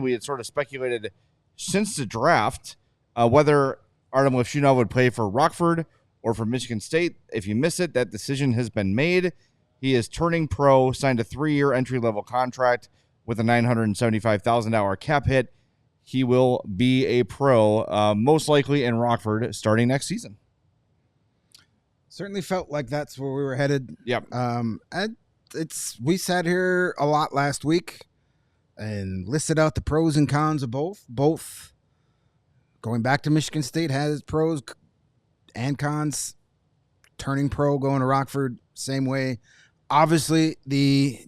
We had sort of speculated since the draft whether Artyom Levshunov would play for Rockford or for Michigan State. If you miss it, that decision has been made. He is turning pro, signed a 3-year entry-level contract with a $975,000 cap hit. He will be a pro, most likely in Rockford, starting next season. Certainly felt like that's where we were headed. Yep. We sat here a lot last week and listed out the pros and cons of both. Both going back to Michigan State has pros and cons. Turning pro, going to Rockford, same way. Obviously, the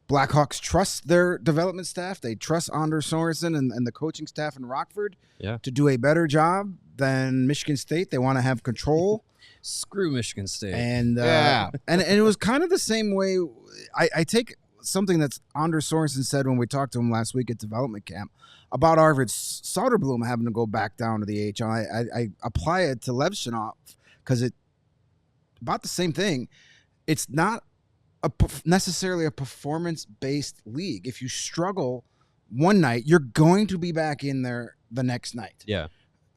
Blackhawks trust their development staff. They trust Anders Sorensen and the coaching staff in Rockford to do a better job than Michigan State. They want to have control. Screw Michigan State. And and it was kind of the same way. I take something that Anders Sorensen said when we talked to him last week at development camp about Arvid Soderblom having to go back down to the AHL. I apply it to Levshunov because it's about the same thing. It's not necessarily a performance-based league. If you struggle one night, you're going to be back in there the next night. Yeah.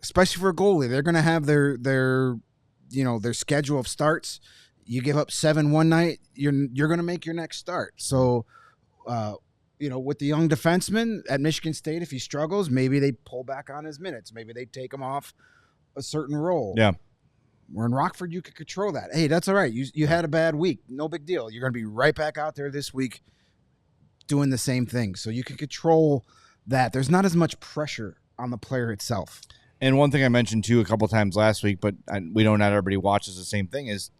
Especially for a goalie. They're going to have their schedule of starts. You give up 7 one night, you're going to make your next start. So, with the young defenseman at Michigan State, if he struggles, maybe they pull back on his minutes. Maybe they take him off a certain role. Yeah. Where in Rockford, you could control that. Hey, that's all right. You had a bad week. No big deal. You're going to be right back out there this week doing the same thing. So you can control that. There's not as much pressure on the player itself. And one thing I mentioned, too, a couple times last week, but we know not everybody watches the same thing, is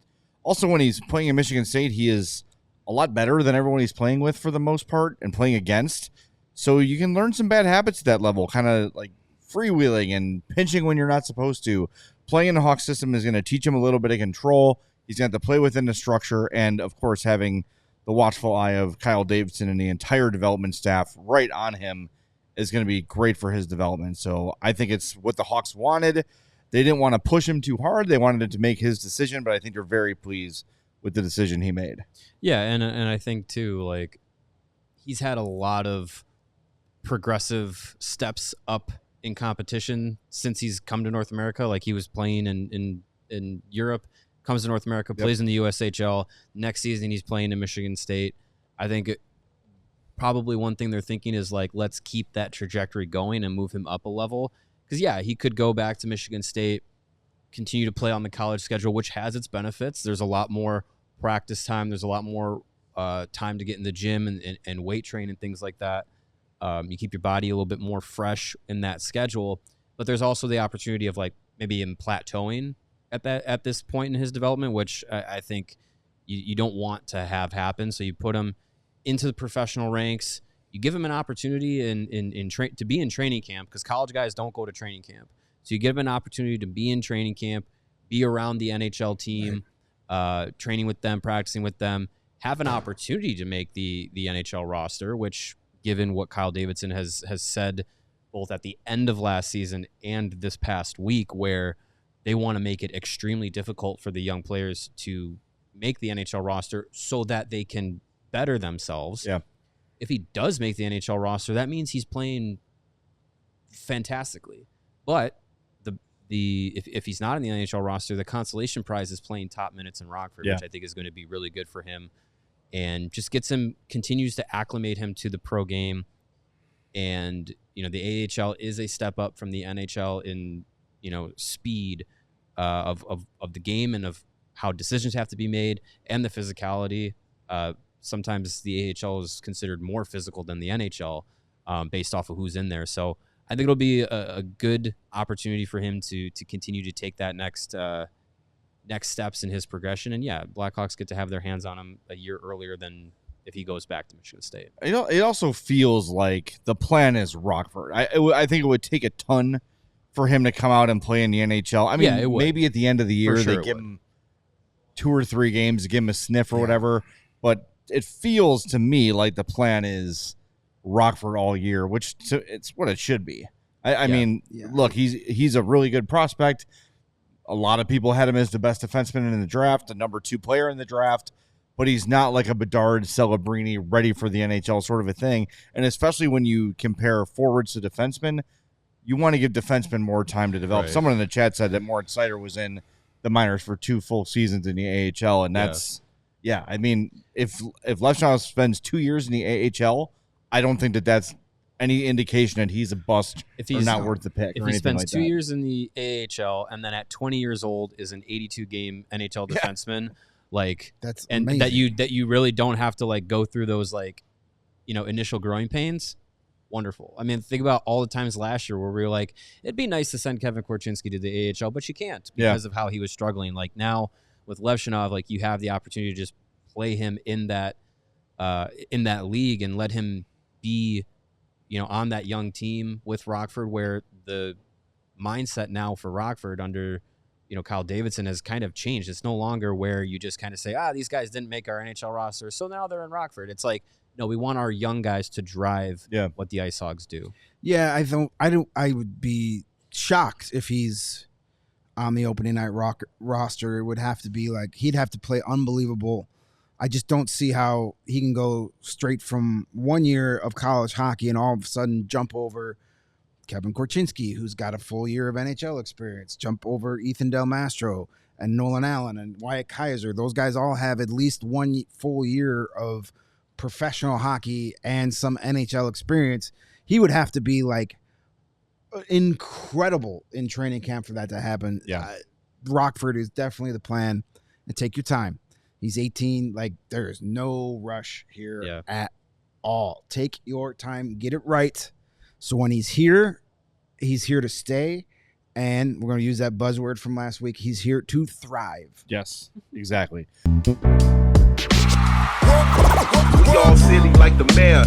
also when he's playing in Michigan State, he is a lot better than everyone he's playing with for the most part and playing against. So you can learn some bad habits at that level, kind of like freewheeling and pinching when you're not supposed to. Playing in the Hawk system is going to teach him a little bit of control. He's going to have to play within the structure and, of course, having the watchful eye of Kyle Davidson and the entire development staff right on him is going to be great for his development. So I think it's what the Hawks wanted. They didn't want to push him too hard. They wanted him to make his decision, but I think they're very pleased with the decision he made. Yeah, and I think, too, like, he's had a lot of progressive steps up in competition since he's come to North America. Like, he was playing in Europe, comes to North America, plays in the USHL. Next season, he's playing in Michigan State. I think probably one thing they're thinking is, like, let's keep that trajectory going and move him up a level. Because, yeah, he could go back to Michigan State, continue to play on the college schedule, which has its benefits. There's a lot more practice time. There's a lot more time to get in the gym and weight train and things like that. You keep your body a little bit more fresh in that schedule, but there's also the opportunity of, like, maybe him plateauing at this point in his development, which I think you don't want to have happen. So you put him into the professional ranks. You give him an opportunity to be in training camp, because college guys don't go to training camp. So you give him an opportunity to be in training camp, be around the NHL team, training with them, practicing with them, have an opportunity to make the NHL roster, which, given what Kyle Davidson has said both at the end of last season and this past week, where they want to make it extremely difficult for the young players to make the NHL roster so that they can better themselves. Yeah. If he does make the NHL roster, that means he's playing fantastically. But if he's not in the NHL roster, the consolation prize is playing top minutes in Rockford, which I think is going to be really good for him. And just continues to acclimate him to the pro game. And, the AHL is a step up from the NHL in, speed of the game and of how decisions have to be made and the physicality. Sometimes the AHL is considered more physical than the NHL based off of who's in there. So I think it'll be a good opportunity for him to continue to take that next steps in his progression. And Blackhawks get to have their hands on him a year earlier than if he goes back to Michigan State. It also feels like the plan is Rockford. I think it would take a ton for him to come out and play in the NHL. I mean, maybe at the end of the year they give him 2 or 3 games to give him a sniff or whatever. But it feels to me like the plan is Rockford all year, which it's what it should be. I mean, look, he's a really good prospect. A lot of people had him as the best defenseman in the draft, the number 2 player in the draft. but he's not like a Bedard, Celebrini, ready for the NHL sort of a thing. And especially when you compare forwards to defensemen, you want to give defensemen more time to develop. Right. Someone in the chat said that Moritz Seider was in the minors for 2 full seasons in the AHL, and that's I mean, if Levshunov spends 2 years in the AHL, I don't think that's any indication that he's a bust if or he's not worth the pick. If or he anything spends like 2 that. years in the AHL and then at 20 years old is an 82-game NHL defenseman, like That's and amazing. that you really don't have to like go through those like initial growing pains. Wonderful. I mean, think about all the times last year where we were like, it'd be nice to send Kevin Korchinski to the AHL, but you can't because of how he was struggling. Like now with Levshunov, like you have the opportunity to just play him in that league and let him be, on that young team with Rockford, where the mindset now for Rockford under, Kyle Davidson has kind of changed. It's no longer where you just kind of say, these guys didn't make our NHL roster, so now they're in Rockford. It's like, no, we want our young guys to drive what the Ice Hogs do. Yeah, I would be shocked if he's on the opening night roster. It would have to be like he'd have to play unbelievable. I just don't see how he can go straight from 1 year of college hockey and all of a sudden jump over Kevin Korchinski, who's got a full year of NHL experience, jump over Ethan Del Mastro and Nolan Allen and Wyatt Kaiser. Those guys all have at least 1 full year of professional hockey and some NHL experience. He would have to be like incredible in training camp for that to happen. Rockford is definitely the plan. And take your time. He's 18. Like there is no rush here at all. Take your time, get it right. So when he's here to stay. And we're going to use that buzzword from last week. He's here to thrive. Yes, exactly. We all silly like the mayor.